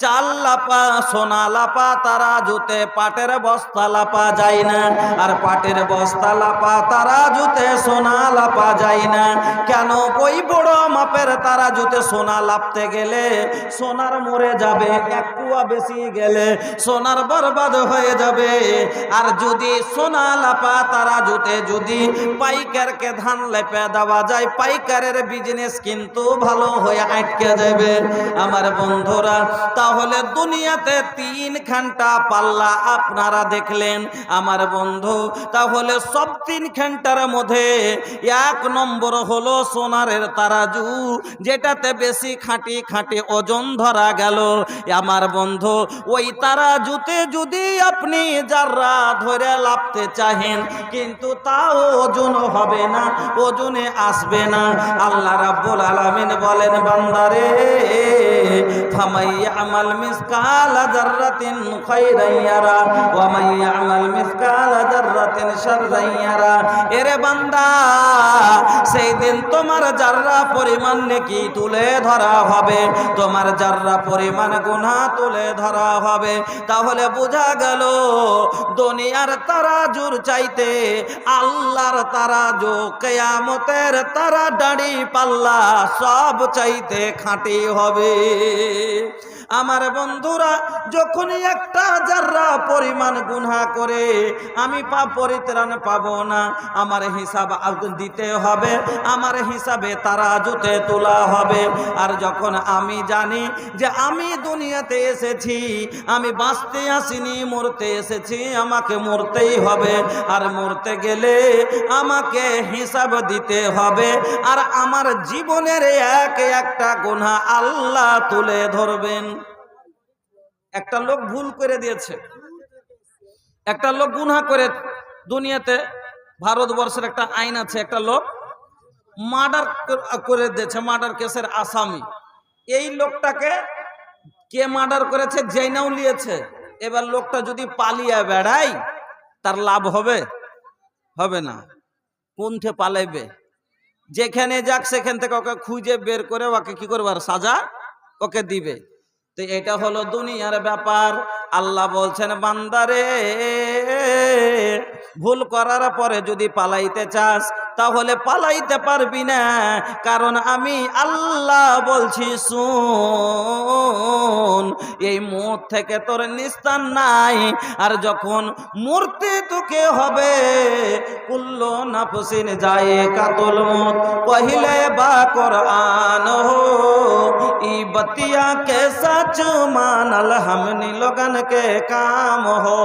চাল লাপা সোনা লাপা তারাজুতে পাটের বস্তা লাপা যায় না, আর পাটের বস্তা লাপা তারাজুতে সোনা লাপা যায় না। কেন? ওই বড় মাপের তারাজুতে সোনা লাপতে গেলে সোনার মরে যাবে, এক কুয়া বেশি গেলে সোনার বরবাদ হয়ে যাবে। আর যদি সোনা লাপা তারাজুতে যদি পাইকারকে ধান লেপে দেওয়া যায়, পাইকারের বিজনেস কিন্তু ভালো হয়ে আটকে যাবে। আমার বন্ধুরা, তাহলে দুনিয়াতে 3 ঘন্টা পাল্লা আপনারা দেখলেন আমার বন্ধু, তাহলে সব 3 ঘন্টার মধ্যে 1 নম্বর হলো সোনারের তারাজু, যেটাতে বেশি খাঁটি খাঁটি ওজন ধরা গেল। আমার বন্ধু, ওই তারাজুতে যদি আপনি যারা ধরে লাপতে চাহেন, কিন্তু তাও ওজন হবে না, ওজনে আসবে না। আল্লাহ রাব্বুল আলামিন বলেন, বান্দারে ফামাই আমাল মিসকালা যাররাতিন খায়রান ইয়ারা ওয়া মান ইয়ামাল মিসকালা যাররাতিন শাররান ইয়ারা। এরে বান্দা, সেই দিন তোমার যাররা পরিমাণ নেকি তুলে ধরা হবে, তোমার যাররা পরিমাণ গুনাহ তুলে ধরা হবে। তাহলে বোঝা গেল দুনিয়ার তারাজুর চাইতে আল্লাহর তারাজু, কিয়ামতের তারা দাড়ি পাল্লা সব চাইতে খাঁটি হবে। আমার বন্ধুরা, যখন একটা যাররা পরিমাণ গুনাহ করে আমি পরিত্রাণ পাবো না, আমার হিসাব দিতে হবে, আমার হিসাবে তারাজুতে তোলা হবে। আর যখন আমি জানি যে আমি দুনিয়াতে এসেছি, আমি বাঁচতে আসিনি, মরতে এসেছি, আমাকে মরতেই হবে, আর মরতে গেলে আমাকে হিসাব দিতে হবে, আর আমার জীবনের একটা গুনাহ আল্লাহ তুলে ধরবেন। একটা লোক ভুল করে দিয়েছে, একটা লোক গুনাহ করে, দুনিয়াতে ভারতবর্ষের একটা আইন আছে, একটা লোক মার্ডার করে দিয়েছে, মার্ডার কেসের আসামি। এই লোকটাকে কে মার্ডার করেছে জেনেও নিয়েছে। এবার লোকটা যদি পালিয়ে বেড়ায়, তার লাভ হবে? হবে না। কোনঠে পালাইবে? যেখানে যাক সেখান থেকে ওকে খুঁজে বের করে ওকে কি করবে, সাজা ওকে দিবে। তো এটা হলো দুনিয়ার ব্যাপার। আল্লাহ বলছেন, বান্দারে ভুল করার পরে যদি পালাইতে চাস, তাহলে পালাইতে পারবি না, কারণ আমি আল্লাহ বলছি, শুন, এই মত থেকে তোর নিস্তার নাই। আর যখন মরতে তোকে হবে, কুল্লু নাফসিন যায়কাতুল মউত পहिले বা কুরআন हो, ई बतिया के सच मानल हमनी लोगन के काम हो,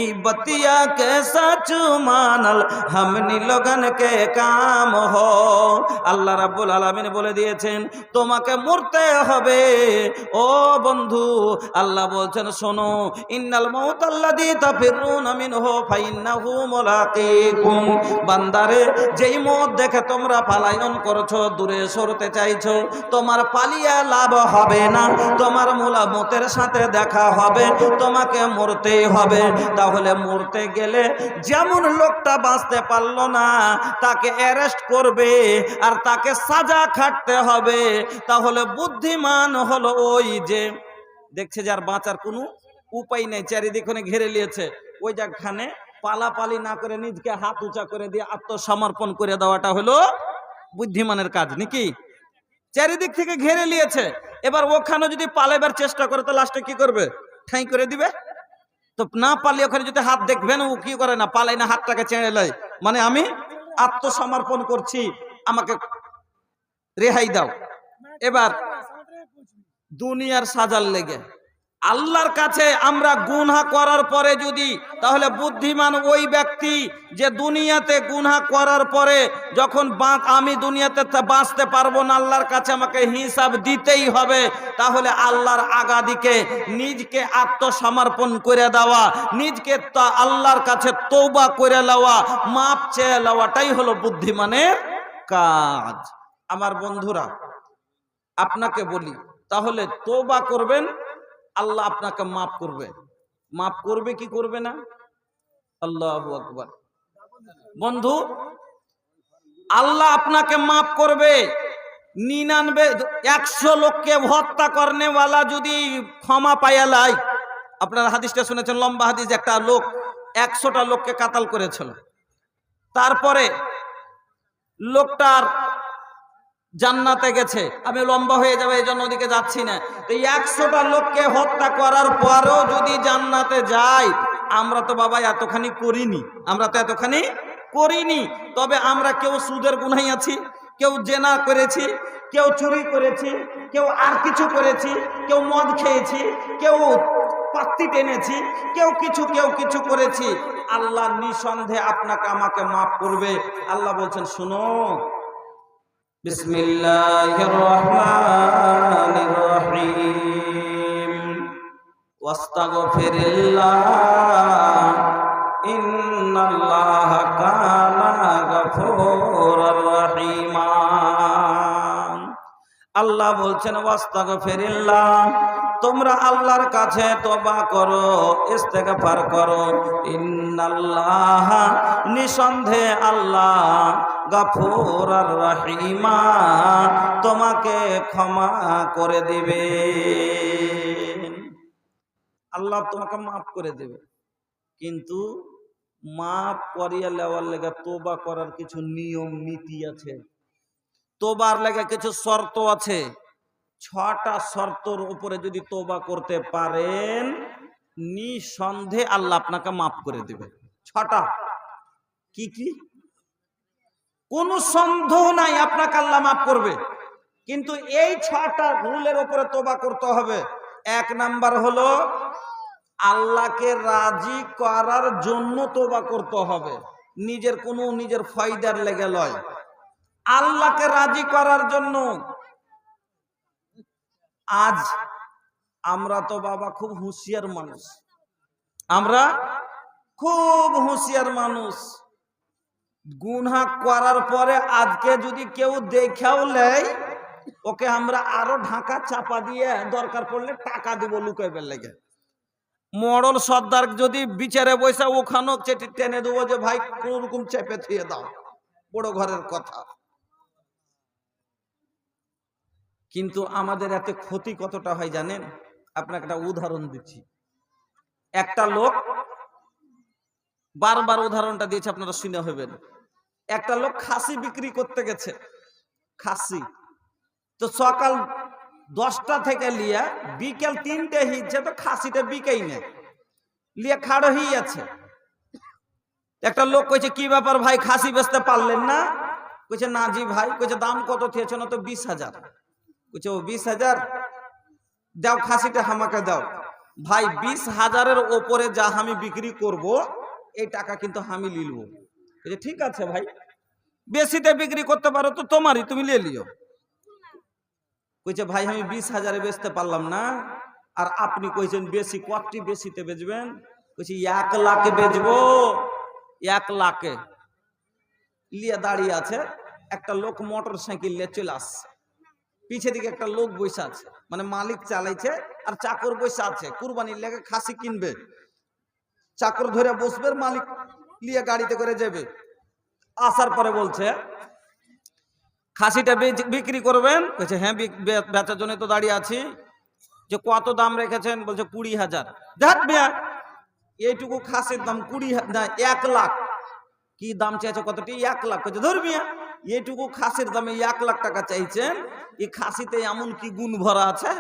ई बतिया के सच मानल हमनी लोगन के काम हो। আল্লাহ রাব্বুল আলামিন বলে দিয়েছেন, তোমাকে মরতে হবে ও বন্ধু। আল্লাহ বলছেন, শোনো, ইন্নাল মাউতাল্লাযী তাফিরুনা মিনহু ফাইন্নাহু মুলাকীকুম। বান্দারে, যেই মত দেখে তোমরা পালায়ন করছো, দূরে সরতে চাইছো, তোমার পালিয়ে লাভ হবে না, তোমার মতের সাথে দেখা হবে, তোমাকে মরতেই হবে। তাহলে মরতে গেলে যেমন লোকটা বাঁচতে পারলো না, তাকে অ্যারেস্ট করবে আর তাকে সাজা খাটতে হবে। তাহলে বুদ্ধিমান হলো ওই যে দেখছে যার বাঁচার কোনো উপায় নেই, চারিদিকে ঘিরে নিয়েছে, ওই জায়গাখানে পালাপালি না করে নিজকে হাত উঁচা করে দিয়ে আত্মসমর্পণ করে দেওয়াটা হলো বুদ্ধিমানের কাজ নাকি? চারিদিক থেকে ঘিরে নিয়েছে, এবার ওখানে যদি পালাবার চেষ্টা করে তো লাস্টে কি করবে? ঠাই করে দিবে। তো না পালিয়ে ওখানে যদি হাত দেখবেন, ও কি করে না, পালাই না, হাতটাকে চেড়ে লয়, মানে আমি আত্মসমর্পণ করছি, আমাকে রেহাই দাও। এবার দুনিয়ার সাজার লেগে আল্লাহর কাছে আমরা গুনাহ করার পরে যদি, তাহলে বুদ্ধিমান ওই ব্যক্তি যে দুনিয়াতে গুনাহ করার পরে যখন আমি দুনিয়াতে বাঁচতে পারবো না, আল্লাহর কাছে আমাকে হিসাব দিতেই হবে, তাহলে আল্লাহর আগাদিকে নিজকে আত্মসমর্পণ করে দেওয়া, নিজকে আল্লাহর কাছে তওবা করে নেওয়া, মাপ চেয়ে নেওয়াটাই হলো বুদ্ধিমানের কাজ। আমার বন্ধুরা, আপনাকে বলি, তাহলে তওবা করবেন, আল্লাহ আপনাকে মাফ করবে। মাফ করবে কি করবে না? আল্লাহু আকবার। বন্ধু, আল্লাহ আপনাকে মাফ করবে, 100 লোককে হত্যা করনেওয়ালা যদি ক্ষমা পাইয়ালাই, আপনারা হাদিসটা শুনেছেন, লম্বা হাদিস, একটা লোক 100টা লোককে কাতাল করেছিল, তারপরে লোকটার জান্নাতে গেছে। আমি লম্বা হয়ে যাবে এই জন্য ওদিকে যাচ্ছি না। তো 100টা লোককে হত্যা করার পরেও যদি জান্নাতে যায়, আমরা তো বাবা এতখানি করিনি, তবে আমরা কেউ সুদের গুনাহে আছি, কেউ জেনা করেছি, কেউ চুরি করেছি, কেউ আর কিছু করেছি, কেউ মদ খেয়েছি, কেউ পাত্তি টেনেছি, কেউ কিছু করেছি। আল্লাহ নিঃসন্দেহে আপনাকে আমাকে মাফ করবে। আল্লাহ বলছেন, শুনো, বিসমিল্লাহির রহমানির রহিম, ওয়াস্তাগফিরিল্লাহ ইন্নাল্লাহা কানা গফুরার রহিমা। আল্লাহ বলছেন, ওয়াস্তাগফিরিল্লাহ, তোমরা আল্লাহর কাছে তওবা করো, ইস্তেগফার করো। ইন্নাল্লাহা, নিঃসন্দেহে আল্লাহ, গফুর আর রহিমা, তোমাকে ক্ষমা করে দিবে। আল্লাহ তোমাকে মাফ করে দেবে, কিন্তু মাফ করিয়া লেওয়ার লেগে তওবা করার কিছু নিয়ম নীতি আছে, তওবার লেগে কিছু শর্ত আছে। 6টা শর্তর উপরে যদি তওবা করতে পারেন, নিঃসন্দেহে আল্লাহ আপনাকে মাফ করে দেবে। 6টা কি কি? কোনো সন্দেহ নাই আপনাকে আল্লাহ মাফ করবে, কিন্তু এই 6টা রুলের উপরে তওবা করতে হবে। 1 নাম্বার হলো আল্লাহকে রাজি করার জন্য তওবা করতে হবে, নিজের ফায়দার লেগে লয়, আল্লাহকে রাজি করার জন্য। আজ আমরা তো বাবা খুব হুঁশিয়ার মানুষ, গুনাহ করার পরে আজকে যদি কেউ দেখাও লেয়, ওকে আমরা আরো ঢাকা চাপা দিয়ে দরকার পড়লে টাকা দিব লুকাইবার লেগে। মডল সর্দার যদি বিচারে বসে, ওখানেও টেনে দেবো যে ভাই কোন রকম চেপে থুয়ে দাও, বড় ঘরের কথা। কিন্তু আমাদের এতে ক্ষতি কতটা হয় জানেন? আপনাকে একটা উদাহরণ দিচ্ছি। একটা লোক, বারবার উদাহরণটা দিয়েছে, আপনারা শুনে হবেন। একটা লোক খাসি বিক্রি করতে গেছে, খাসি তো সকাল 10টা থেকে লিয়া বিকেল 3টে হিজছে, তো খাসিটা বিকেই না, লিয়া খাড়ো হয়ে আছে। একটা লোক কইছে, কি ব্যাপার ভাই, খাসি বেচতে পারলেন না? কইছে, না জি ভাই। কইছে, দাম কত থিয়েছে? না তো 20,000। কইছে, ও 20,000 দাও, খাসিটা আমাকে দাও। ভাই 20,000-এর ওপরে যা আমি বিক্রি করব, এই টাকা কিন্তু আমি লিলব। কইছে, ঠিক আছে ভাই, বেশিতে বিক্রি করতে পারো তো তোমারই, তুমি লিয়ে লিও। কইছে, ভাই আমি 20,000-এ বেচতে পারলাম না, আর আপনি কইছেন বেশি, কতটি বেশিতে বেচবেন? কইছে, 1 লাখে বেচবো। 1 লাখে লিয়ে দাঁড়িয়ে আছে। একটা লোক মোটর সাইকেল নিয়ে চলে আসছে, পিছে দিকে একটা লোক বসে আছে, মানে মালিক চালাইছে আর চাকর বসে আছে, কুরবানির লেগে খাসি কিনবে। চাকর ধরে বসবে, মালিক লিয়ে গাড়িতে করে যাবে। আসার পরে বলছে, খাসিটা বিক্রি করবেন? বলছে, হ্যাঁ বেচার জন্য তো দাঁড়িয়ে আছি। যে কত দাম রেখেছেন? বলছে 20,000। দেখ মিয়া, এইটুকু খাসির দাম 20,000 না 1 লাখ। কি দাম চাইছে? কতটি? 1 লাখ। বলছে, ধর মিয়া, এইটুকু খাসির দামে 1 লাখ টাকা চাইছেন, এই খাসিতে এমন কি গুণ ভরা আছে?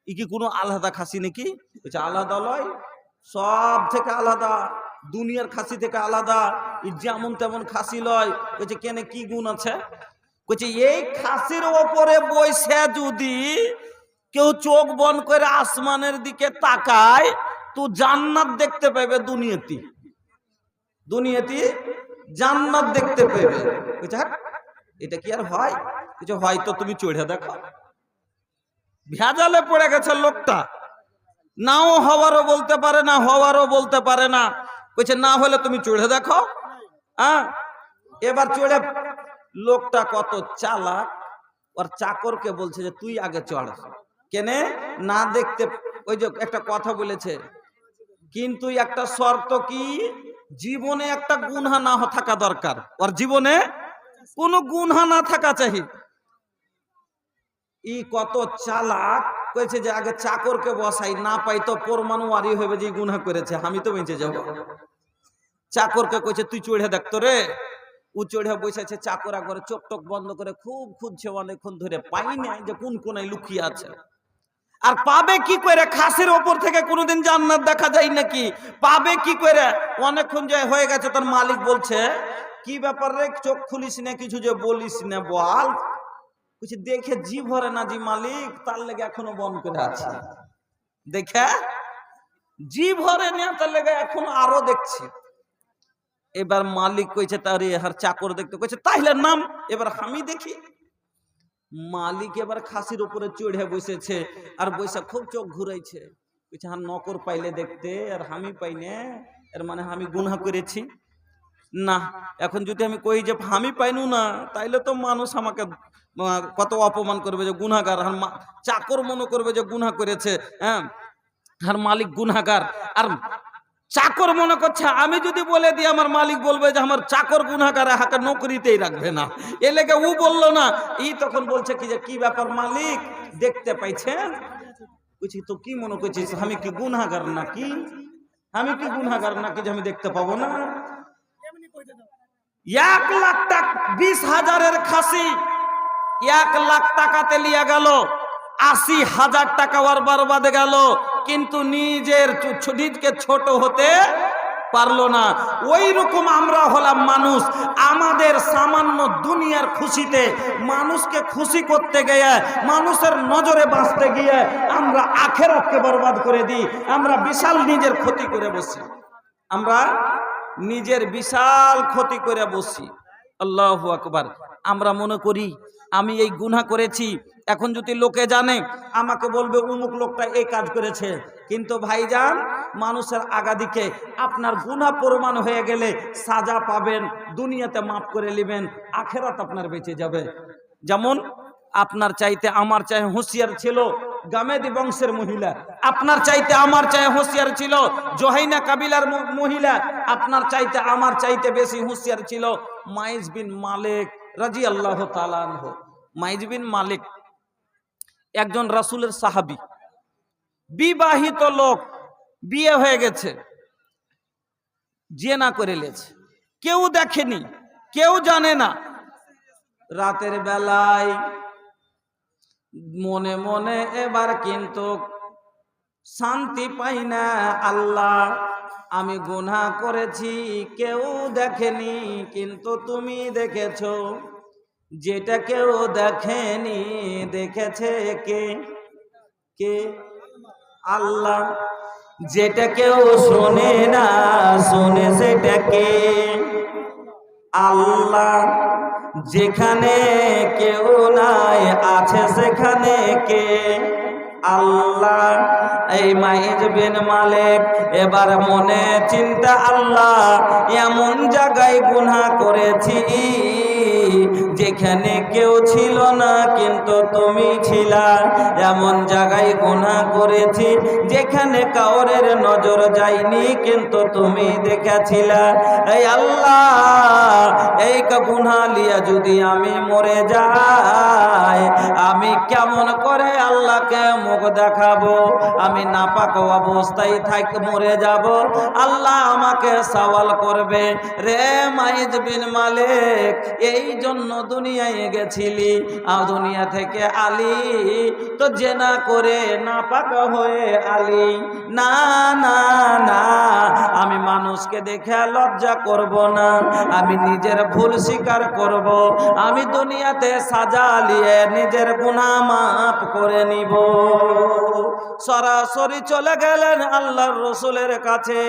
ই কি কোনো আলাদা খাসি নাকি? বলছে, আলাদা লয়, সব থেকে আলাদা, দুনিয়ার খাসি থেকে আলাদা, যেমন তেমন খাসি লয়। বলছে, কেনে কি গুণ আছে? বলছে, এই খাসির ওপরে বসে যদি কেউ চোখ বন্ধ করে আসমানের দিকে তাকায়, তো জান্নাত দেখতে পাবে। দুনিয়াতে জান্নাত দেখতে পাবে। বলছে, হ্যাঁ, এটা কি আর হয়? কিছু হয়তো তুমি চড়ে দেখো। ভেজালে পড়ে গেছে লোকটা, নাও হওয়ারও বলতে পারে না, হওয়ারও বলতে পারে না। বলছে, না হলে তুমি চড়ে দেখো। হ্যাঁ, এবার চড়ে, লোকটা কত চালাক, ওর চাকরকে বলছে যে তুই আগে চড়। কেনে? না দেখতে। ওই যে একটা কথা বলেছে, কিন্তু একটা শর্ত কি, জীবনে একটা গুনহা না থাকা দরকার, ওর জীবনে কোনো গুনহা না থাকা চাই। ই কত চালাক, কইছে যে আগে চাকরকে বসাই, না পাই তো পরমাণু ওয়ারি হবে যে গুনাহ করেছে, আমি তো বেঁচে যাব। চাকরকে কইছে তুই চড়ে দেখতো রে, ও চড়ে বসেছে। চাকর একবার চোখ টোক বন্ধ করে খুব খুঁজছে অনেকক্ষণ ধরে, পাই নাই যে কোন কোনায় লুকিয়ে আছে। আর পাবে কি করে? খাসির ওপর থেকে কোনোদিন জান্নাত দেখা যায় নাকি? পাবে কি করে? অনেকক্ষণ যে হয়ে গেছে, তার মালিক বলছে কি ব্যাপার রে, চোখ খুলিস না, কিছু যে বলিস না, বল। কিছু দেখে জি ভরে না জি মালিক, তার লেগে এখনো বন্ধ করে আছে। দেখে জি ভরে না, তার লেগে এখনো আরো দেখছি। এবার মালিক কইছে তার আর চাকর দেখতে, কইছে তাইলে নাম, এবার আমি দেখি। মালিক এবার খাসির উপরে চড়ে বসেছে, আর বৈশা খুব চোখ ঘুরাইছে। কইছে হ্যাঁ নকর পাইলে দেখতে, আর আমি পাই না, এর মানে আমি গুনাহ করেছি না। এখন যদি আমি কই যে আমি পাইনু না, তাইলে তো মানুষ আমাকে কত অপমান করবে যে গুনাহগার, আর চাকর মনে করবে যে গুনাহ করেছে, হ্যাঁ, আর মালিক গুনাহগার। আর চাকর মনে করছে আমি যদি বলে দিই আমার মালিক বলবে যে আমার চাকর গুনাহগার, হাকে নকরিতেই রাখবে না। এ লেগে ও বললো না। ই তখন বলছে কি যে কি ব্যাপার মালিক, দেখতে পাইছেন? বুঝছি তো কি মনে করছিস আমি কি গুনাহগার নাকি? আমি কি গুনাহগার নাকি যে আমি দেখতে পাবো না? 1 লাখ টাকা 20,000-এর খাসি 1 লাখ টাকাতে লিয়া গেল, 80,000 টাকা ওর বরবাদে গেল, কিন্তু নিজকে ছোট হতে পারলো না। ওই রকম আমরা হলাম মানুষ। আমাদের সামান্য দুনিয়ার খুশিতে মানুষকে খুশি করতে গিয়ে, মানুষের নজরে বাঁচতে গিয়ে আমরা আখিরাতকে বরবাদ করে দিই। আমরা বিশাল নিজের ক্ষতি করে বসি, আমরা নিজের বিশাল ক্ষতি করে বসি। আল্লাহু আকবার। আমরা মনে করি আমি এই গুনাহ করেছি, এখন যদি লোকে জানে আমাকে বলবে অমুক লোকটা এই কাজ করেছে। কিন্তু ভাইজান, মানুষের আগাদিকে আপনার গুনাহ প্রমাণ হয়ে গেলে সাজা পাবেন, দুনিয়াতে মাফ করে নেবেন, আখিরাত আপনার বেঁচে যাবে। যেমন আপনার চাইতে আমার চাই হুঁশিয়ার ছিল গামেদি বংশের মহিলা, আপনার চাইতে আমার চাই হুঁশিয়ার ছিল জোহাইনা কাবিলার মহিলা, আপনার চাইতে আমার চাইতে বেশি হুঁশিয়ার ছিল মাইজ বিন মালিক রাদিয়াল্লাহু তাআলা আনহু। মাইজ বিন মালিক একজন রাসূলের সাহাবী, বিবাহিত লোক, বিয়ে হয়ে গেছে, জিনা করে লেছে, কেউ দেখেনি, কেউ জানে না। রাতের বেলায় মনে মনে এবার কিন্তু শান্তি পাই না, আল্লাহ আমি গুনাহ করেছি, কেউ দেখেনি কিন্তু তুমি দেখেছো। যেটা কেউ দেখেনি দেখেছে কে? কে? আল্লাহ। যেটা কেউ শোনে না শোনে সেটা কে? আল্লাহ। যেখানে কেউ নাই আছে সেখানে কে? আল্লাহ। এই মাইজ বিন মালিক এবার মনে চিন্তা, আল্লাহ এমন জায়গায় গুনাহ করেছি যেখানে কেউ ছিল না কিন্তু তুমি ছিলা, এমন জায়গায় গুনাহ করেছি যেখানে কাউরের নজর যায়নি কিন্তু তুমি দেখেছিলা। এই আল্লাহ, এই গুনাহ লিয়া যদি আমি মরে যাই, আমি কেমন করে আল্লাহকে মুখ দেখাবো? আমি নাপাক অবস্থায় থাকি মরে যাব, আল্লাহ আমাকে সওয়াল করবে। রে মাইজ বিন মালিক, এই জন্য দুনিয়ায় গেছিলি, দুনিয়া থেকে আলি তো জেনা করে নাপাক হয়ে আলি? না না না, আমি মানুষকে দেখে লজ্জা করব না, আমি নিজের ভুল স্বীকার করব, আমি দুনিয়াতে সাজা নিয়ে নিজের গুনাহ মাফ করে নিব। সরাসরি চলে গেলেন আল্লাহর রসুলের কাছে।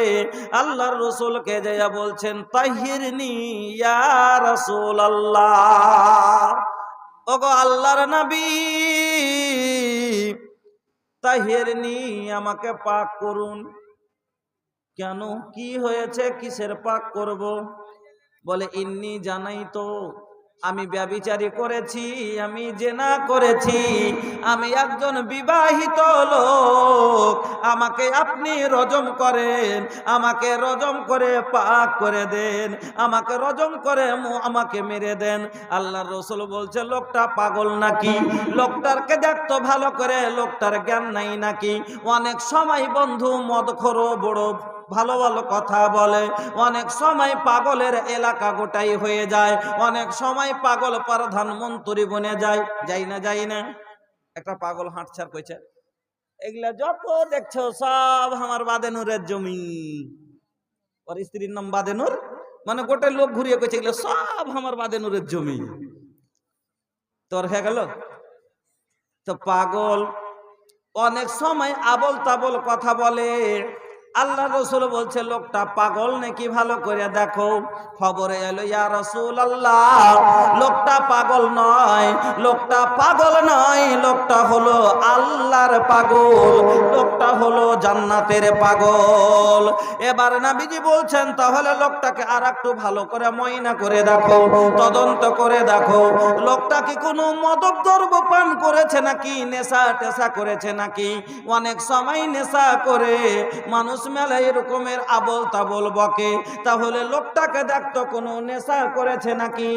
আল্লাহর রসুলকে যাইয়া বলছেন, তাহিরনি ইয়া রাসূলুল্লাহ, ওগো আল্লাহর নবী, তাহিরনি আমাকে পাক করুন। কেন, কি হয়েছে, কিসের পাক করব? বলে ইন্নী জানাই তো, আমি ব্যভিচারী করেছি, আমি জেনা করেছি, আমি একজন বিবাহিত লোক, আমাকে আপনি রজম করেন, আমাকে রজম করে পাক করে দেন, আমাকে রজম করে আমাকে মেরে দেন। আল্লাহর রাসূল বলছে লোকটা পাগল নাকি? লোকটারকে দেখতো ভালো করে, লোকটার জ্ঞান নাই নাকি? অনেক সময় বন্ধু মদখোর বড় ভালো ভালো কথা বলে, অনেক সময় পাগলের এলাকা গোটাই হয়ে যায়, অনেক সময় পাগল প্রধানমন্ত্রী বনে যায়। যাই না যাই না? একটা পাগল হাঁটছার কইছে এগুলা যত দেখছো সব আমার বাদেনুরের জমি। ওর স্ত্রীর নাম বাদেনুর, মানে গোটা লোক ঘুরিয়ে কইছে এগুলো সব আমার বাদেনুরের জমি। তোর হয়ে গেল তো পাগল অনেক সময় আবল তাবল কথা বলে। আল্লাহ রাসূল বলছে লোকটা পাগল নাকি ভালো করে দেখো। খবরে এলো ইয়া রাসূলুল্লাহ লোকটা পাগল নয়, লোকটা পাগল নয়, লোকটা হলো আল্লাহর পাগল, লোকটা হলো জান্নাতের পাগল। এবার নবীজি বলছেন তাহলে লোকটাকে আর একটু ভালো করে ময়না করে দেখো, তদন্ত করে দেখো লোকটা কি কোনো মাদক দ্রব্য পান করেছে নাকি, নেশা টেশা করেছে নাকি। অনেক সময় নেশা করে মানুষ মেলা এরকমের আবল তাবল বকে, তাহলে লোকটাকে দেখতো কোনো নেশা করেছে নাকি।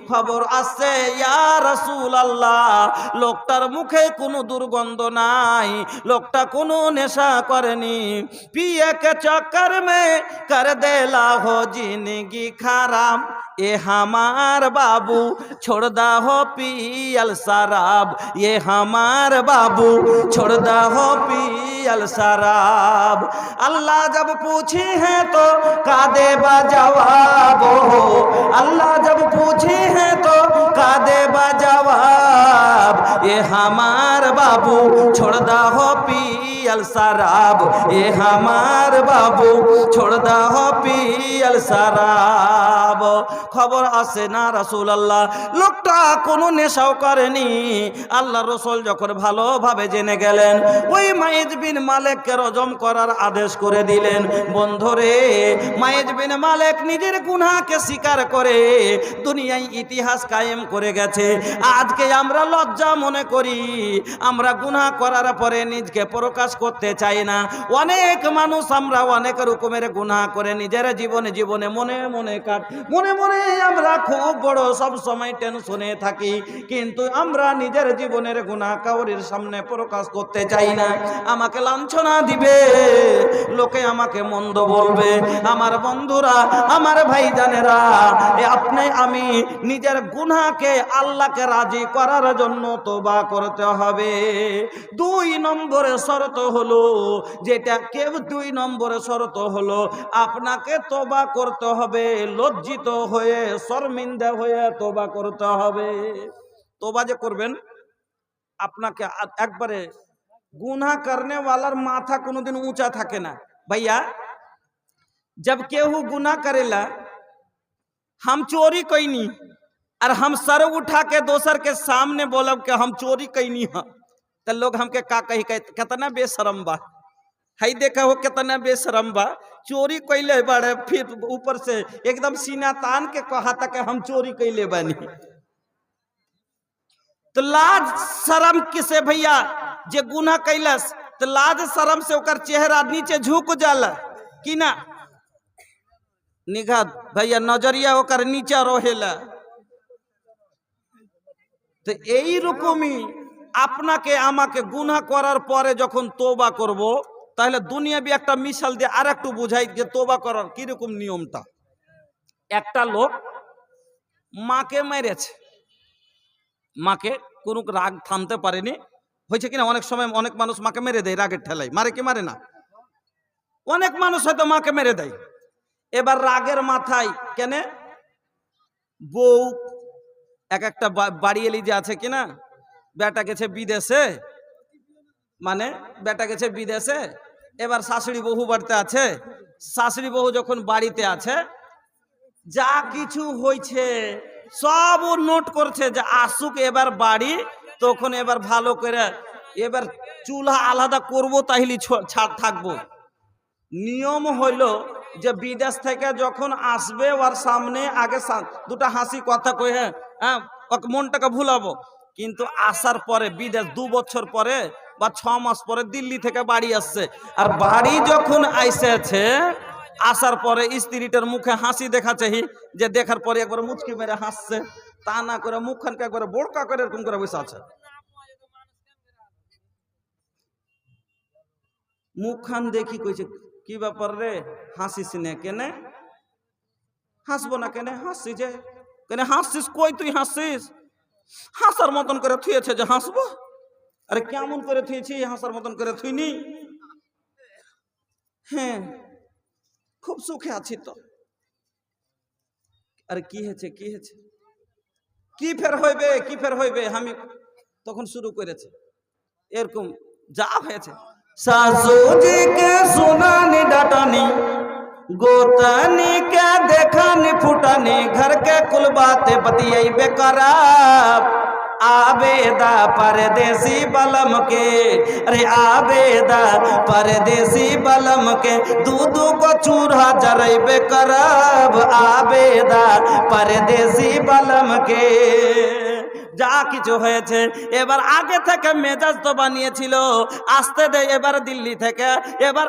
খবর আসছে ইয়া রাসূলুল্লাহ লোকটার মুখে কোনো দুর্গন্ধ নাই, লোকটা কোনো নেশা করেনি। পিয়ে কে চক্কর মে কর দেলা হো জিंदगी खराब, ये हमार बाबू छोड़ दा हो पियल शराब, ये हमार बाबू छोड़ दा हो पियल शराब। अल्लाह जब पूछी है तो का देबा जवाब हो, अल्लाह जब पूछी है तो का देबा जवाब, ये हमार बाबू छोड़ दा हो पियल शराब, ये हमार बाबू छोड़ दा हो पियल शराब। খবর আছে না রাসূলুল্লাহ লোকটা কোনো নেশাও করেনি। আল্লাহ রাসূল যখন ভালোভাবে জেনে গেলেন ওই মাইজ বিন মালিককে রজম করার আদেশ করে দিলেন। বন্ধুরে মাইজ বিন মালিক নিজের গুনাহকে স্বীকার করে দুনিয়ায় ইতিহাস কায়েম করে গেছে। আজকে আমরা লজ্জা মনে করি, আমরা গুনাহ করার পরে নিজকে প্রকাশ করতে চাই না। অনেক মানুষ আমরা অনেক রকমের গুনাহ করে নিজের জীবনে জীবনে মনে মনে মনে মনে আমরা খুব বড় সব সময় টেনশনে থাকি, কিন্তু আমরা নিজের জীবনের গুনাহ কাউরির সামনে প্রকাশ করতে চাই না। আমাকে লাঞ্ছনা দিবে, লোকে আমাকে মন্দ বলবে। আমার বন্ধুরা, আমার ভাইজানেরা, আপনি আমি নিজের গুনাহকে আল্লাহকে রাজি করার জন্য তওবা করতে হবে। 2 নম্বরে শর্ত হলো যেটা কেউ 2 নম্বরে শর্ত হলো আপনাকে তওবা করতে হবে, লজ্জিত হয়ে শর্মিন্দা হয়ে তওবা করতে হবে। তওবা যে করবেন আপনাকে একবারে गुनाह करने वालार माथा कोनोदिन ऊंचा থাকে না। भैया जब केहू गुनाह करेला, हम चोरी कैनी और हम सर उठा के दोसर के सामने बोलब कि हम चोरी कैनी है, तो लोग हमके का कही कितना बेशरम बा। हई देखा हो कितना बेशरम बा, चोरी कैले बड़े फिर ऊपर से एकदम सीना तान के कहा था कि हम चोरी कैले बनी। तो लाज शर्म किसे भैया जे गुनाह कैलस, तो लाज शर्म से ओकर चेहरा नीचे झुक जाला कि ना। निगाह भैया नजरिया ओकर नीचे रहेला। तो এই রকমই আপনাকে আমাকে গুনাহ করার পরে যখন তওবা করব, তাহলে দুনিয়াবি একটা মিশাল দিয়ে আর একটু বুঝাই যে তওবা করার কি রকম নিয়মটা। একটা লোক মাকে মেরেছে, মাকে কোনো রাগ থামতে পারেনি, হয়েছে কিনা অনেক সময় অনেক মানুষ মাকে মেরে দেয় রাগের ঠেলায়, মারে কি মারে না, অনেক মানুষ হয়তো মাকে মেরে দেয়। এবার রাগের মাথায় কেন বউ এক একটা বাড়ি এলি যে আছে কিনা, বেটা গেছে বিদেশে, মানে বেটা গেছে বিদেশে, এবার শাশুড়ি বহু বাড়িতে আছে। শাশুড়ি বহু যখন বাড়িতে আছে, যা কিছু হয়েছে সব ও নোট করছে যে আসুক এবার বাড়ি, তখন এবার ভালো করে এবার চুলা আলাদা করব, তাহলে ছাড় থাকবো। নিয়ম হইল যে বিদেশ থেকে যখন আসবে ওর সামনে আগে দুটা হাসি কথা কয়ে হ্যাঁ মনটাকে ভুলাবো, কিন্তু আসার পরে বিদেশ 2 বছর পরে বা 6 মাস পরে দিল্লি থেকে বাড়ি আসছে। আর বাড়ি যখন আইসেছে, আসার পরে স্ত্রীটার মুখে হাসি দেখাচ্ছে, যে দেখার পরে একবার মুচকি মেরে হাসছে, তা না করে মুখখানকে একবার বোরকা করে এরকম করে বসে আছে। মুখখান দেখি কইছে, কি ব্যাপার রে, হাসিস না কেনে? হাসবো না কেনে? হাসছি যে। কেনে হাসছিস? কই তুই হাসছিস? হাসার মতন করে থুয়েছে যে হাসবো। আরে কেমন করে থুয়েছি? হাসার মতন করে থুইনি। হ্যাঁ, খুব সুখে আছি তো। আরে কি হয়েছে, কি হয়েছে, কি ফের হইবে, কি ফের হইবে? আমি তখন শুরু করেছে এরকম যা হয়েছে। सासू के सुनानी डाटानी, गोतानी के देखानी फुटानी, घर के कुल बातें बतियाई बेकरार। आबेदा परदेसी बलम के, अरे आबेदा परदेसी बलम के, दूधू को चूल्हा जरई बेकराब। आबेदा परदेसी बलम के। যা কিছু হয়েছে এবার আগে থেকে মেজাজ তো বানিয়েছিল, আসতে দে এবার দিল্লি থেকে, এবার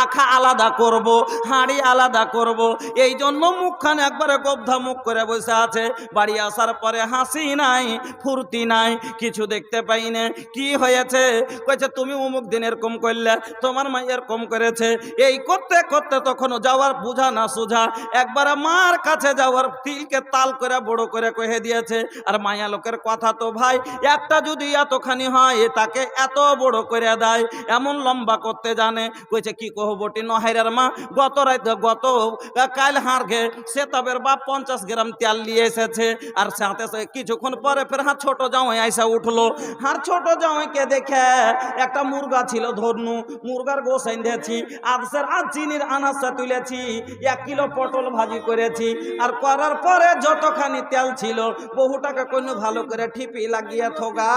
আখা আলাদা করব, হাঁড়ি আলাদা করব, এই জন্য মুখখানে একবারে গবধা মুখ করে বসে আছে। বাড়ি আসার পরে হাসি নাই, ফুর্তি নাই, কিছু দেখতে পাই না। কি হয়েছে? কইছে তুমি অমুক দিন এরকম করলে, তোমার মা এরকম করেছে। এই করতে করতে তখন যাওয়ার বুঝা না সুঝা, একবারে মার কাছে যাওয়ার তিলকে তাল করে বড় করে কহে দিয়েছে। আর মায়া লোকের কথা তো ভাই, একটা যদি এতখানি হয় তাকে এত বড় করে দেয়, এমন লম্বা করতে জানে। কইছে কি কহ বটি নহাইরার মা, গত রাত গত কাল হারগে সে তবের বাপ 50 গ্রাম তেল নিয়ে এসেছে। আর সাথে কিছুক্ষণ পরে ফের হার ছোট জামাই আইসা উঠলো। হার ছোট জামাইকে দেখে একটা মুরগা ছিল ধরনু, মুরগার গোস এনেছি, আজকের আজ চিনির আনাজটা তুলেছি, 1 কিলো পটল ভাজি করেছি। আর করার পরে যতখানি তেল ছিল বহুটাকে কোন ভালো করে ঠিপি লাগিয়ে থোগা।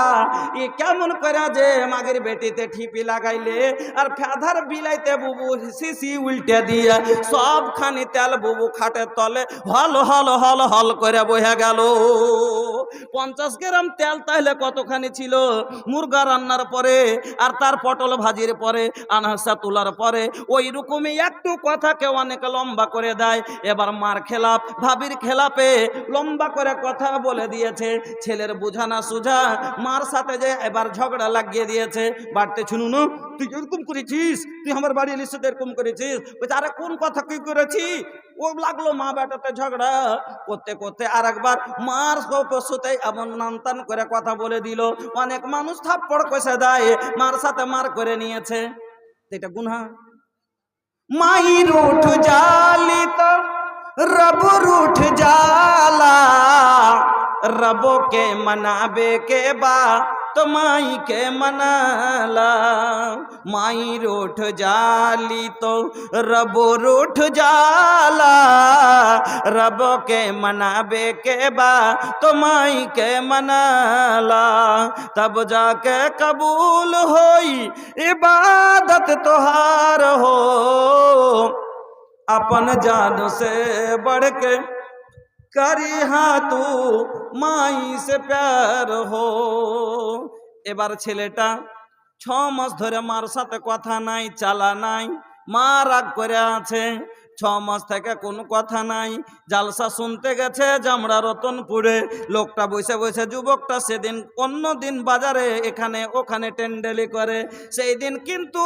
ই কেমন করে যে মাগের বেটিতে ঠিপি লাগাইলে, আর ফেধার বিলাইতে বুবু সিসি উল্টে দিয়ে সবখানি তেল বুবু খাটের তলে হল হল হল হল করে বহে গেল। 50 গ্রাম তেল তাহলে কতখানি ছিল মুরগা রান্নার পরে, আর তার পটল ভাজির পরে, আনাসা তোলার পরে। ওই রকমই একটু কথাকে অনেক লম্বা করে দেয়। এবার মার খেলাপ, ভাবির খেলাপে লম্বা করে কথা বলে দিয়েছে। ছেলের বুঝা না সুঝা, মার সাথে যে এবার ঝগড়া লাগিয়ে দিয়েছে। বাড়তে শুনুন, তুই এরকম করেছিস, তুই আমার বাড়ি এলিস এরকম করেছিস। আরে কোন কথা কি করেছি? ও লাগলো মা বেটাতে ঝগড়া করতে করতে আর একবার মার পশুতে এমন নামতান করে কথা বলে দিল। অনেক মানুষ থাপ্পড় কষে দেয়, মার সাথে মার করে নিয়েছে, এটা গুনাহ। মাইর উঠ জালি তো रब रूठ जाला, रबो के मनाबे के बा तो माई के मनाला। माई रूठ जाली तो रबो रूठ जाला, रबो के मनाबे के बा तो माई के मनाला। तब जाके कबूल होई इबादत तोहार हो, अपन जान से बढ़ के करी हाँ तू माई से प्यार हो। এবার ছেলেটা 6 মাস ধরে মার সাথে কথা নাই, চালা নাই, মা রাগ করে আছে। 6 মাস থেকে কোনো কথা নাই। জালসা শুনতে গেছে জামড়া রতনপুরে। লোকটা বসে বসে, যুবকটা সেদিন অন্য দিন বাজারে এখানে ওখানে টেন্ডেলি করে, সেই দিন কিন্তু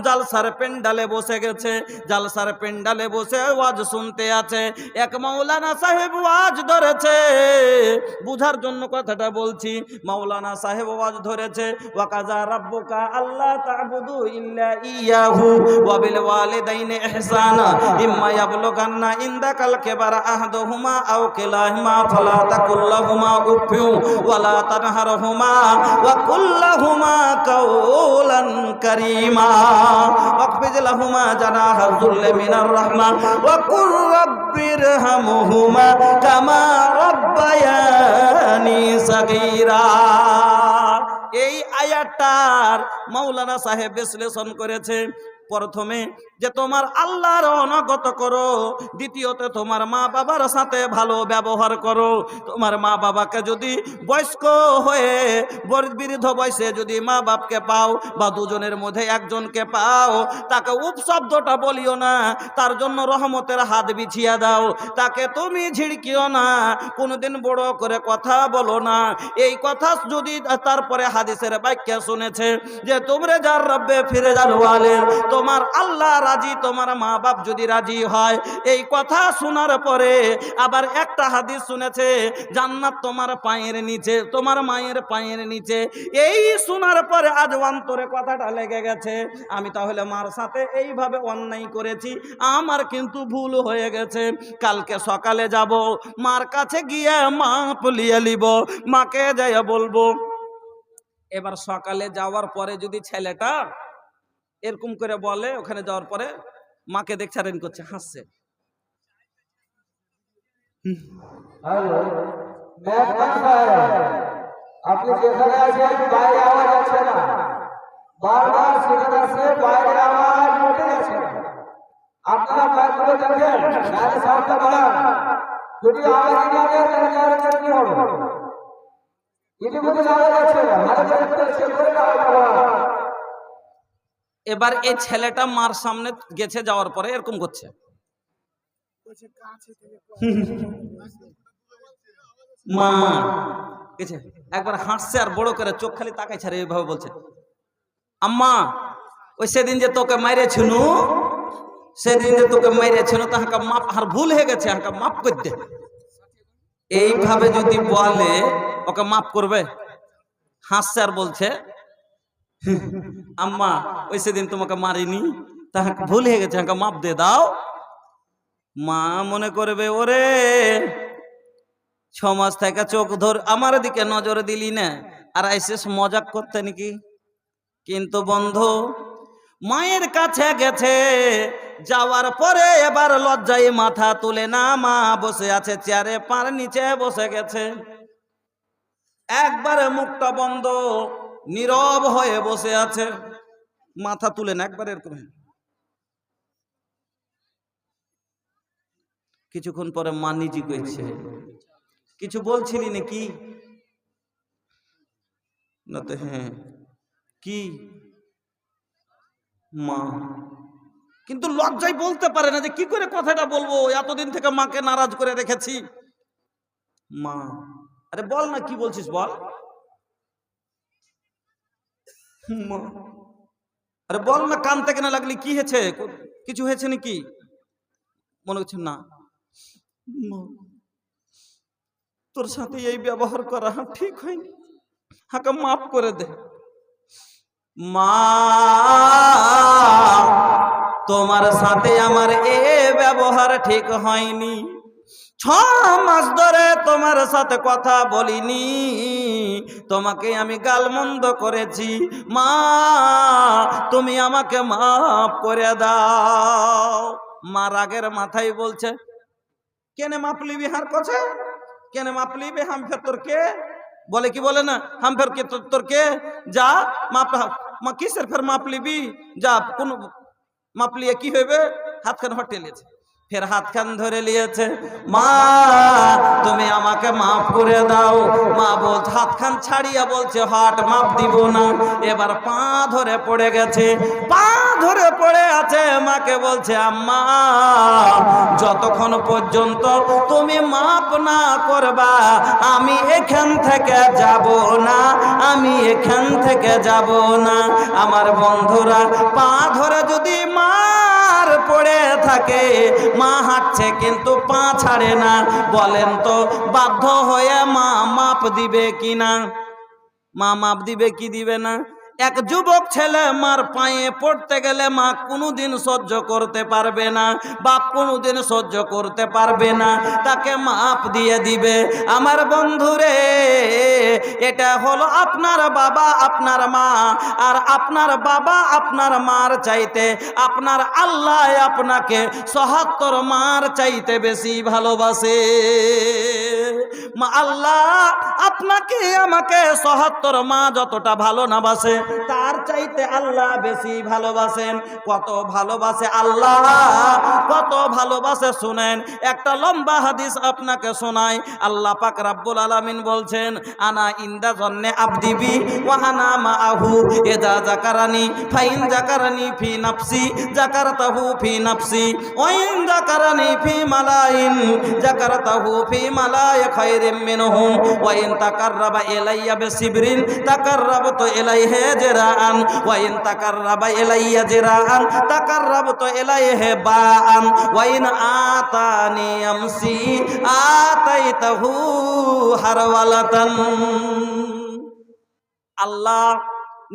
জালসার পেন্ডালে বসে গেছে। জালসার পেন্ডালে বসে ওয়াজ শুনতে আছে। এক মাওলানা সাহেব ওয়াজ ধরেছে, বুঝার জন্য কথাটা বলছি। মাওলানা সাহেব ওয়াজ ধরেছে, ওয়াকাজা রাব্বুকা আল্লাহ তা'বুদু ইল্লা ইয়াহু ওয়া বিল ওয়ালিদাইনি ইহসানা ইম্মা ইয়াবলুগান্না ইনদাকাল কিবারা আহাদুহুমা আও কিলাহুমা ফালা তাকুল লাহুমা উফফিন ওয়া লা তানহারহুমা ওয়া কুল লাহুমা কাওলান কারীমা ওয়াখফিজ লাহুমা জানাহা যুল্লি মিনার রাহমা ওয়া কুর রাব্বিরহামহুমা কামা রাব্বায়ানি সাগীরা। এই আয়াতটার মাওলানা সাহেব বিশ্লেষণ করেছে। প্রথমে যে তোমার আল্লাহর অনাগত করো, দ্বিতীয়তে তোমার মা বাবার সাথে ভালো ব্যবহার করো। তোমার মা বাবাকে যদি বয়স্ক হয়ে বৃদ্ধ বয়সে যদি মা বাপকে পাও বা দুজনের মধ্যে একজনকে পাও, তাকে উপশব্দটা বলিও না, তার জন্য রহমতের হাত বিছিয়ে দাও। তাকে তুমি ঝিড়কিও না, কোনোদিন বড় করে কথা বলো না। এই কথা যদি তারপরে হাদিসের বাক্য শুনেছে যে তোমরা যার রব্বে ফিরে যাও ওয়ালের, তোমার আল্লাহ রাজি, তোমার মা বাপ যদি রাজি হয়, এই কথা শোনার পরে আবার একটা হাদিস শুনেছে জান্নাত তোমার পায়ের নিচে, তোমার মায়ের পায়ের নিচে। এই শোনার পরে আজ অন্তরে কথাটা লেগে গেছে, আমি তাহলে মার সাথে এইভাবে অন্যায় করেছি, আমার কিন্তু ভুল হয়ে গেছে। কালকে সকালে যাব, মার কাছে গিয়ে মাপ লিয়ে নিব, মাকে যাই বলবো। এবার সকালে যাওয়ার পরে যদি ছেলেটা এরকম করে বলে, ওখানে যাওয়ার পরে মাকে দেখছারেন করছে, হাসছে, আপনি যেখানে আছেন বাইরে আওয়াজ আছে না, বারবার সেখানে আসে বাইরে আওয়াজ উঠে যাচ্ছে। আপনারা বাইরে দেখেন, গাড়ি সাউন্ডটা বাড়ান। যদি আওয়াজ না দেয় তাহলে কি হবে? ইতিমধ্যে আওয়াজ আছে না, হাতে চেক করে আওয়াজ বাড়ান। এবার এই ছেলেটা মার সামনে গেছে, যাওয়ার পরে এরকম করছে, মা গেছে, একবার হাসছে আর বড় করে চোখ খালি তাকাইছে আর এইভাবে বলছে, আম্মা ওই সেদিন যে তোকে মাইরেছিল, সেদিন যে তোকে মাইরেছিল, তাহাকে মাপ, আর ভুল হয়ে গেছে, আমাকে মাফ করে দে। এইভাবে যদি বলে ওকে মাফ করবে? হাসছে আর বলছে, আম্মা ওই সেদিন তোমাকে মারিনি, তাহাকে ভুল হয়ে গেছে, আমাকে মাপ দিয়ে দাও। মা মনে করবে ওরে 6 মাস থেকে চোখ ধর আমার দিকে নজর দিলি না, আর আইসিস মজাক করতে নাকি। কিন্তু বন্ধু মায়ের কাছে গেছে, যাওয়ার পরে এবার লজ্জায় মাথা তুলে না, মা বসে আছে চেয়ারে, পার নিচে বসে গেছে, একবারে মুখটা বন্ধ, নীরব হয়ে বসে আছে, মাথা তুলে না, একবার এরকম। কিছুক্ষণ পরে মা নিজে কইছে, কিছু বলছিলি নাকি? না তো হ্যাঁ, কি মা? কিন্তু লজ্জায় বলতে পারে না যে কি করে কথাটা বলবো, এতদিন থেকে মাকে নারাজ করে রেখেছি। মা, আরে বল না কি বলছিস বল। মা, আরে বল না, কান থেকে না লাগলি, কি হয়েছে, কিছু হয়েছে নাকি? মনে হচ্ছে না। মা, তোর সাথে এই ব্যবহার করা ঠিক হয়নি, হাকে মাফ করে দে। মা, তোমার সাথে আমার এ ব্যবহার ঠিক হয়নি, 6 মাস ধরে তোমার সাথে কথা বলিনি, তোমাকে আমি গালমন্দ করেছি, মা তুমি আমাকে মাফ করে দাও। মা রাগের মাথায় বলছে, কেনে মাপ লিবি? হার কথা কেনে মাপ লিবি? হাম ফের তোর কে বলে, কি বলে না, হাম ফের কে তোর কে, যা মাপ, মা কিসের ফের মাপ লিবি, যা কোন মাপ লিয়ে কি হইবে? হাতখান হটে লিয়েছে, ফের হাতখান ধরে লিয়েছে, মা তুমি আমাকে মাফ করে দাও। মা বলছে, হাতখান ছাড়িয়া বলছে, হাট মাপ দিব না। এবার পা ধরে পড়ে গেছে, পা ধরে পড়ে আছে, মাকে বলছে, আম্মা যতক্ষণ পর্যন্ত তুমি মাপ না করবা আমি এখান থেকে যাব না, আমি এখান থেকে যাব না। আমার বন্ধুরা, পা ধরে যদি মার পড়ে থাকে, মা হাঁটছে কিন্তু পা ছাড়ে না, বলেন তো বাধ্য হয়ে মা মাপ দিবে কিনা? মা মাপ দিবে কি দিবে না? এক যুবক ছেলে মার পায়ে পড়তে গেলে মা কোনোদিন সহ্য করতে পারবে না, বাপ কোনোদিন সহ্য করতে পারবে না, তাকে মাপ দিয়ে দিবে। আমার বন্ধুরে, এটা হলো আপনার বাবা আপনার মা, আর আপনার বাবা আপনার মার চাইতে আপনার আল্লাহ আপনাকে ৭৭ মার চাইতে বেশি ভালোবাসে। মা আল্লাহ আপনাকে আমাকে ৭৭ মা যতটা ভালো না বাসে, তার চাইতে আল্লাহ বেশি ভালোবাসেন। কত ভালোবাসে আল্লাহ, কত ভালোবাসে শুনেন। একটা লম্বা হাদিস আপনাকে শোনাই। আল্লাহ পাক রব্বুল আলামিন বলছেন, আনা ইনদা জন্নে আবদি বি ওয়া আনা মাআহু ইযা যাকারানি ফাইন যাকারানি ফি নাফসি যাকারতাহু ফি নাফসি ওয়া ইন যাকারানি ফি মালাইন যাকারতাহু ফি মালাই খায়রিম মিনহুম ওয়া ইন তাকাররাবা ইলাইয়া বিসিবরিন তাকাররাবতু ইলাইহি জিরাআন ওয়া ইন তাকাররাবা ইলাইয়া জিরাআন তাকাররাবতু ইলাইহি বাআন ওয়া ইন আতানি আমসি আতাইতাহু হারওয়ালাতান। আল্লাহ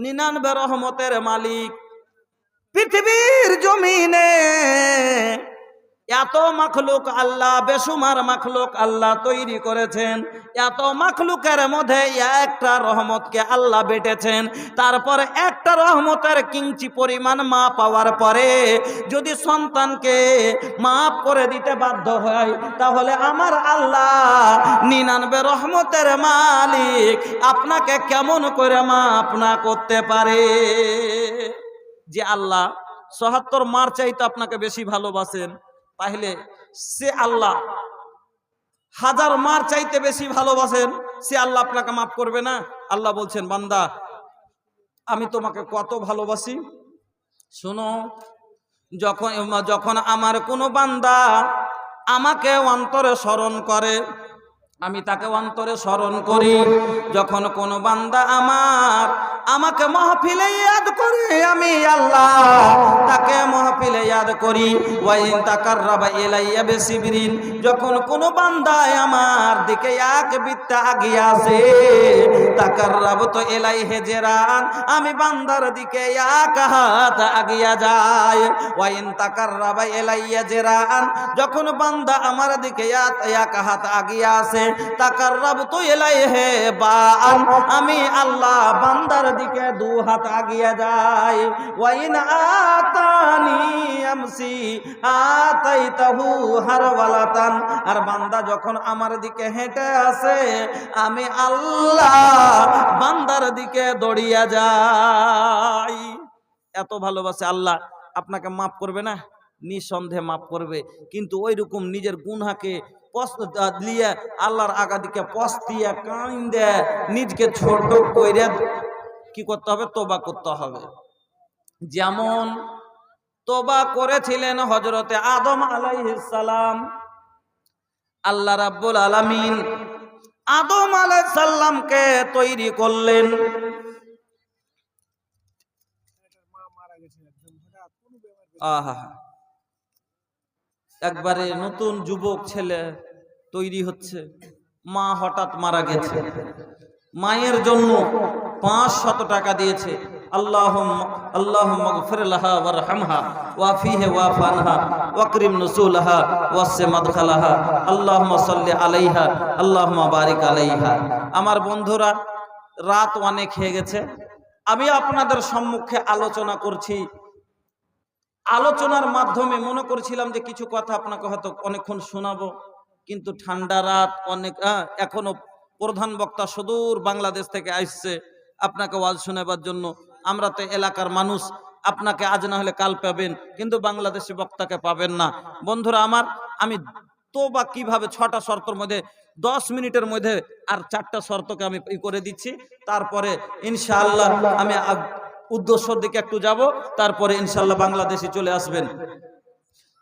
99 রহমতের মালিক। পৃথিবীর জমিনে এত মাখলুক আল্লাহ, বেসুমার মাখলুক আল্লাহ তৈরি করেছেন। এত মাখলুকের মধ্যে একটা রহমতকে আল্লাহ বেটেছেন। তারপর একটা রহমতের কিঞ্চি পরিমাণ মা পাওয়ার পরে যদি সন্তানকে মাফ করে দিতে বাধ্য হয়, তাহলে আমার আল্লাহ 99 রহমতের মালিক আপনাকে কেমন করে মাফ না করতে পারে? যে আল্লাহ ৭৪ মার চাইতে আপনাকে বেশি ভালোবাসেন, তাহলে সে আল্লাহ 1000 মার চাইতে বেশি ভালোবাসেন, সে আল্লাহ আপনাকে মাফ করবে না? আল্লাহ বলছেন, বান্দা আমি তোমাকে কত ভালোবাসি। শোনো, যখন আমার কোনো বান্দা আমাকে অন্তরে স্মরণ করে, আমি তাকে অন্তরে স্মরণ করি। যখন কোনো বান্দা আমাকে মাহফিলে ইয়াদ করে, আমি আল্লাহ তাকে মাহফিলে ইয়াদ করি। ওয়াইন তাকাররাবা ইলাইয়া বিসিবরিন, যখন কোনো বান্দা আমার দিকে এক বিত্তা আগিয়ে আসে, তাকাররাবতু ইলাইহি জিরান, আমি বান্দার দিকে এক হাত আগিয়ে যায়। ওয়াইন তাকাররাবা ইলাইয়া জিরান, যখন বান্দা আমার দিকে এক হাত আগিয়ে আসে, তাকাররাবতু ইলাইহি বাআন, আমি আল্লাহ বান্দার দিকে 2 হাত আগিয়ে যাই। ওয়াইন আতানি আমসি আতাইতাহু হারওয়ালাতান, আর বান্দা যখন আমার দিকে হেঁটে আসে, আমি আল্লাহ বান্দার দিকে দৌড়িয়ে যাই। এত ভালোবাসে আল্লাহ, আপনাকে মাফ করবে না? নিঃসন্দেহে মাফ করবে। কিন্তু ওই রকম নিজের গুনাহকে দিয়ে আল্লাহর আগা দিকে পস্তিয়া কাঁদে নিজকে ছোট করে কি করতে হবে? তওবা করতে হবে। যেমন তওবা করেছিলেন হযরতে আদম আলাইহিস সালাম। আল্লাহ রাব্বুল আলামিন আদম আলাইহিস সালামকে তৈরি করলেন। আহা, একবারে নতুন যুবক ছেলে তৈরি হচ্ছে, মা হঠাৎ মারা গেছে। মায়ের জন্য 500 টাকা দিয়েছে। আল্লাহুম্মা গফির লাহা ওয়ারহামহা ওয়াফিহি ওয়াফানহা ওয়াকরিম নুসুলাহা ওয়াসি মাদখালাহা আল্লাহুম্মা সাল্লি আলাইহা আল্লাহুম্মা বারিক আলাইহা। আমার বন্ধুরা, রাত অনেক হয়ে গেছে, আমি আপনাদের সম্মুখে আলোচনা করছি। আলোচনার মাধ্যমে মনে করছিলাম যে কিছু কথা আপনাকে হয়তো অনেকক্ষণ শোনাবো, কিন্তু ঠান্ডা রাত, অনেক এখনো প্রধান বক্তা সুদূর বাংলাদেশ থেকে আসছে আপনাকে ওয়াজ শোনাবার জন্য। আমরা তো এলাকার মানুষ, আপনাকে আজ না হলে কাল পাবেন, কিন্তু বাংলাদেশি বক্তাকে পাবেন না। বন্ধুরা আমার, আমি তওবা কিভাবে 6টা শর্তের মধ্যে 10 মিনিটের মধ্যে আর 4টা শর্তকে আমি করে দিচ্ছি। তারপরে ইনশাআল্লাহ আমি উদ্দেশ্যর দিকে একটু যাব, তারপরে ইনশাআল্লাহ বাংলাদেশে চলে আসবেন।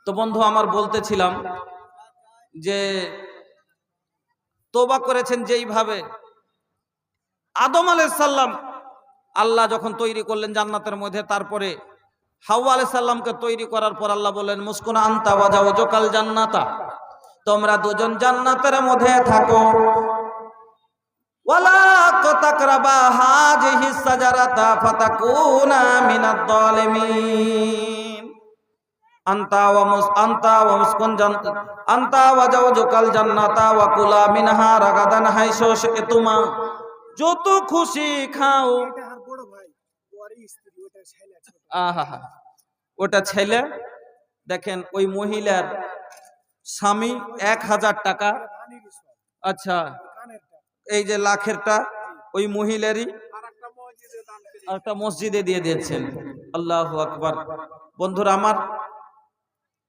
তো বন্ধু আমার, বলতেছিলাম যে তওবা করেছেন যেইভাবে আদম আলাইহিস সালাম আল্লাহ যখন তৈরি করলেন জান্নাতের মধ্যে, তারপরে হাওয়া আলাইহিস সালামকে তৈরি করার পর আল্লাহ বললেন, মুসকুন আনতা ওয়া যাওজুকাল জান্নাতা, তোমরা দুজন জান্নাতের মধ্যে থাকো। ওয়ালা তাকরাবা হাযিহি সাজারাতা ফাতাকুনা মিনাদ যালিমিন। আনতা ওয়া মুসকুন আনতা ওয়া যাওজুকাল জান্নাতা ওয়া কুলা মিনহা রাগাদান হাইসু শি'তুমা, যত খুশি খাও। আহা, ওটা ছেলে। দেখেন ওই মহিলার স্বামী 1000 টাকা, আচ্ছা এই যে লাখেরটা ওই মহিলারই। একটা মসজিদে দিয়ে দিয়েছেন। আল্লাহু আকবার। বন্ধুরা আমার,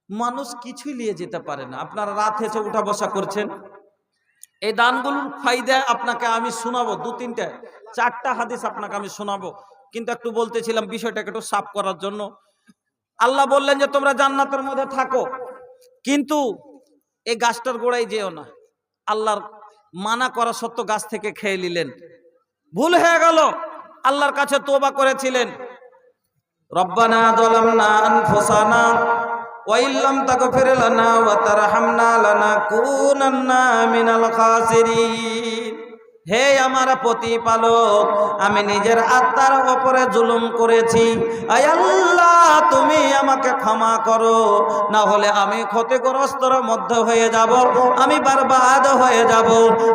মানুষ কিছুই নিয়ে যেতে পারে না। আপনারা রাত এসে উঠা বসা করছেন, এই দানগুলোর ফায়দা আপনাকে আমি শোনাবো। 2-3টা 4টা হাদিস আপনাকে আমি শোনাবো, কিন্তু একটু বলতেছিলাম বিষয়টাকে একটু সাফ করার জন্য। আল্লাহ বললেন যে তোমরা জান্নাতের মধ্যে থাকো, কিন্তু এই গাছটার গোড়ায় যেও না। আল্লাহর মানা করা সত্ত্বেও গাছ থেকে খেয়ে নিলেন, ভুল হয়ে গেল। আল্লাহর কাছে তওবা করেছিলেন, রব্বানা যালামনা আনফুসানা ওয়া ইল্লাম তাগফির লানা ওয়া তারহামনা লানাকুনান্না মিনাল খাসিরিন। হে আমার প্রতিপালক, আমি নিজের আত্মার উপরে জুলুম করেছি, আয় আল্লাহ তুমি আমাকে ক্ষমা করো, না হলে আমি ক্ষতিগ্রস্তর মধ্যে হয়ে যাব, আমি বরবাদ হয়ে যাব।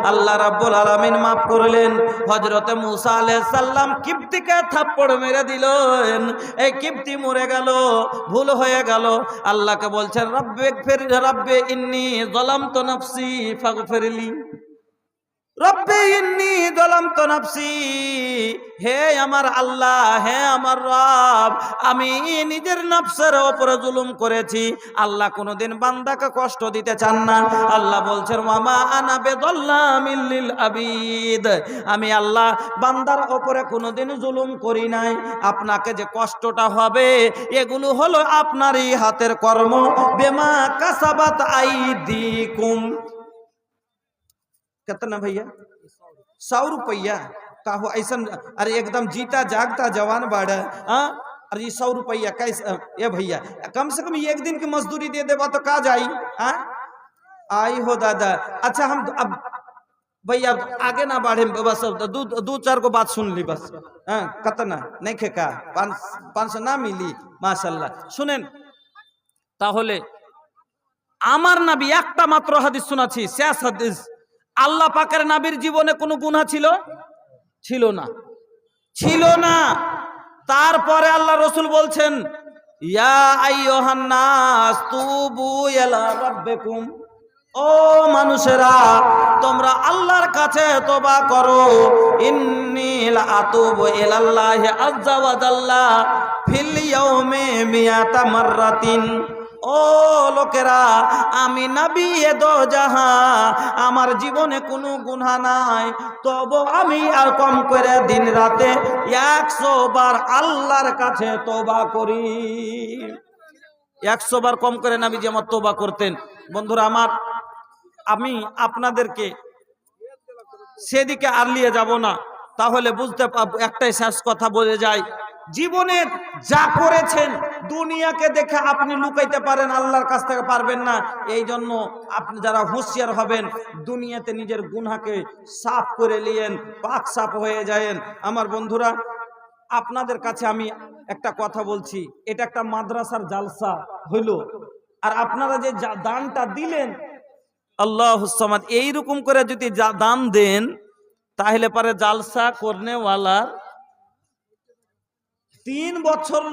আল্লাহ রাব্বুল আলামিন মাফ করলেন। হযরতে মূসা আলাইহিস সালাম কিবতীকে থাপ্পড় মেরে দিলেন, এই কিবতী মরে গেল, ভুল হয়ে গেল। আল্লাহকে বলছেন রব্বে ইন্নী যালামতু নাফসি ফাগফিরলি, রব্বে ইন্নী যালামতু নাফসি। হে আমার আল্লাহ, হে আমার রব, আমি নিজের নফসের উপরে জুলুম করেছি। আল্লাহ কোনোদিন বান্দাকে কষ্ট দিতে চান না। আল্লাহ বলছেন ওয়ামা আনা বিযাল্লামিল লিল আবিদ, আমি আল্লাহ বান্দার উপরে কোনোদিন জুলুম করি নাই। আপনাকে যে কষ্টটা হবে এগুলো হলো আপনারই হাতের কর্ম, বেমা কাসাবাত আইদিকুম। कितना भैया? 100 रुपया का हो ऐसा? अरे एकदम जीता जागता जवान बाड़ा। हाँ, अरे 100 रुपया कैसे? ये भैया कम से कम एक दिन की मजदूरी दे देवा तो का जाई? हाँ आई हो दादा। अच्छा हम अब भैया आगे ना बढ़े, बस दो चार को बात सुन ली बस। हाँ कितना नहीं खेका 500 ना मिली माशाल्लाह। सुनेन তাহলে আমার নবী একটা মাত্র হাদিস শোনাচ্ছি, শেষ হাদিস। আল্লাহ পাকের নবীর জীবনে কোনো গুনাহ ছিল না, ছিল না। তারপরে আল্লাহ রসুল বলছেন ইয়া আইয়ুহান নাস তুবু ইলা রাব্বিকুম, ও মানুষেরা তোমরা আল্লাহর কাছে তওবা করো। ইন্নী লা আতুবু ইলাল্লাহি আযজা ওয়া জাল্লা ফিল ইয়াউমি মিয়াতা মাররাতিন। ও লোকেরা, আমি নবী এ দো জাহান, আমার জীবনে কোনো গুনাহ নাই, তবু আমি আর কম করে দিন রাতে 100 বার আল্লাহর কাছে তওবা করি। 100 বার কম করে নবীজি আমার তওবা করতেন। বন্ধুরা আমার, আমি আপনাদেরকে সেদিকে আর নিয়ে যাব না, তাহলে বুঝতে একটাই শেষ কথা বলে যাই। জীবনে যা করেছেন দুনিয়াকে দেখে আপনি লুকাইতে পারেন, আল্লাহর কাছ থেকে পারবেন না। এই জন্য আপনি যারা হুঁশিয়ার হবেন, দুনিয়াতে নিজের গুনাহকে সাফ করে নিয়েন, পাক সাফ হয়ে যায়েন। আমার বন্ধুরা, আপনাদের কাছে আমি একটা কথা বলছি, এটা একটা মাদ্রাসার জালসা হইল, আর আপনারা যে দানটা দিলেন, আল্লাহুস সামাদ, এইরকম করে যদি দান দেন তাহলে পারে জালসা করনেওয়ালার 3 বছর